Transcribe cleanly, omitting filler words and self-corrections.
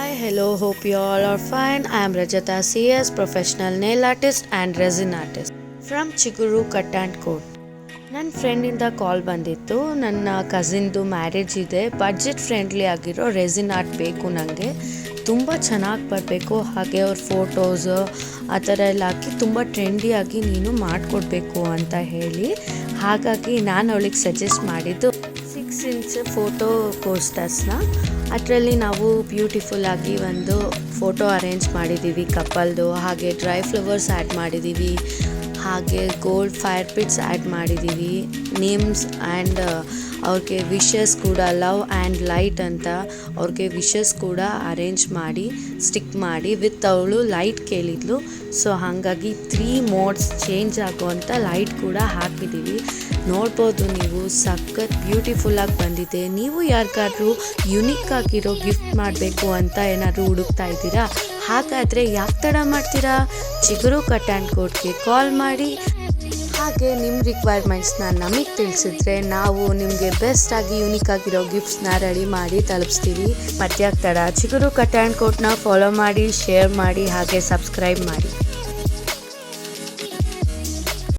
Hi, hello, hope you all are fine. I am Rajata CS, professional nail artist and resin artist from Chiguru Cut and Coat. ನನ್ನ ಫ್ರೆಂಡಿಂದ ಕಾಲ್ ಬಂದಿತ್ತು, ನನ್ನ ಕಸಿನ್ದು marriage ಇದೆ, budget friendly ಆಗಿರೋ resin art ಬೇಕು ನನಗೆ, ತುಂಬ ಚೆನ್ನಾಗಿ ಬರಬೇಕು, ಹಾಗೆ ಅವ್ರ ಫೋಟೋಸು ಆ ಥರ ಎಲ್ಲ ಹಾಕಿ ತುಂಬ ಟ್ರೆಂಡಿಯಾಗಿ ನೀನು ಮಾಡಿಕೊಡ್ಬೇಕು ಅಂತ ಹೇಳಿ. ಹಾಗಾಗಿ ನಾನು ಅವಳಿಗೆ ಸಜೆಸ್ಟ್ ಮಾಡಿದ್ದು 6 ಇಂಚ್ ಫೋಟೋ ಪೋಸ್ಟರ್ಸ್ನ. ಅದರಲ್ಲಿ ನಾವು ಬ್ಯೂಟಿಫುಲ್ಲಾಗಿ ಒಂದು ಫೋಟೋ ಅರೇಂಜ್ ಮಾಡಿದ್ದೀವಿ ಕಪಲ್ದು, ಹಾಗೆ ಡ್ರೈ ಫ್ಲವರ್ಸ್ ಆ್ಯಡ್ ಮಾಡಿದ್ದೀವಿ, ಹಾಗೆ ಗೋಲ್ಡ್ ಫೈರ್ ಪಿಟ್ಸ್ ಆ್ಯಡ್ ಮಾಡಿದ್ದೀವಿ, ನೇಮ್ಸ್ ಆ್ಯಂಡ್ ಅವ್ರಿಗೆ ವಿಶಸ್ ಕೂಡ, ಲವ್ ಆ್ಯಂಡ್ ಲೈಟ್ ಅಂತ ಅವ್ರಿಗೆ ವಿಶಸ್ ಕೂಡ ಅರೇಂಜ್ ಮಾಡಿ ಸ್ಟಿಕ್ ಮಾಡಿ, ವಿತ್ ಅವಳು ಲೈಟ್ ಕೇಳಿದ್ಲು, ಸೊ ಹಾಗಾಗಿ 3 ಮೋಡ್ಸ್ ಚೇಂಜ್ ಆಗುವಂಥ ಲೈಟ್ ಕೂಡ ಹಾಕಿದ್ದೀವಿ. ನೋಡ್ಬೋದು ನೀವು, ಸಖತ್ ಬ್ಯೂಟಿಫುಲ್ಲಾಗಿ ಬಂದಿದೆ. ನೀವು ಯಾರಿಗಾದ್ರೂ ಯುನಿಕ್ ಆಗಿರೋ ಗಿಫ್ಟ್ ಮಾಡಬೇಕು ಅಂತ ಏನಾದರೂ ಹುಡುಕ್ತಾ ಇದ್ದೀರಾ? ಹಾಗಾದರೆ ಯಾಕೆ ತಡ ಮಾಡ್ತೀರಾ? ಚಿಗುರು ಕಟ್ ಆ್ಯಂಡ್ ಕೋಟ್ಗೆ ಕಾಲ್ ಮಾಡಿ, ಹಾಗೆ ನಿಮ್ಮ ರಿಕ್ವೈರ್ಮೆಂಟ್ಸ್ನ ನಮಗೆ ತಿಳಿಸಿದ್ರೆ ನಾವು ನಿಮಗೆ ಬೆಸ್ಟಾಗಿ ಯುನಿಕ್ ಆಗಿರೋ ಗಿಫ್ಟ್ಸ್ನ ರೆಡಿ ಮಾಡಿ ತಲುಪಿಸ್ತೀವಿ. ಮತ್ತೆ ಯಾಕೆ ತಡ? ಚಿಗುರು ಕಟ್ ಆ್ಯಂಡ್ ಕೋಟ್ನ ಫಾಲೋ ಮಾಡಿ, ಶೇರ್ ಮಾಡಿ, ಹಾಗೆ ಸಬ್ಸ್ಕ್ರೈಬ್ ಮಾಡಿ.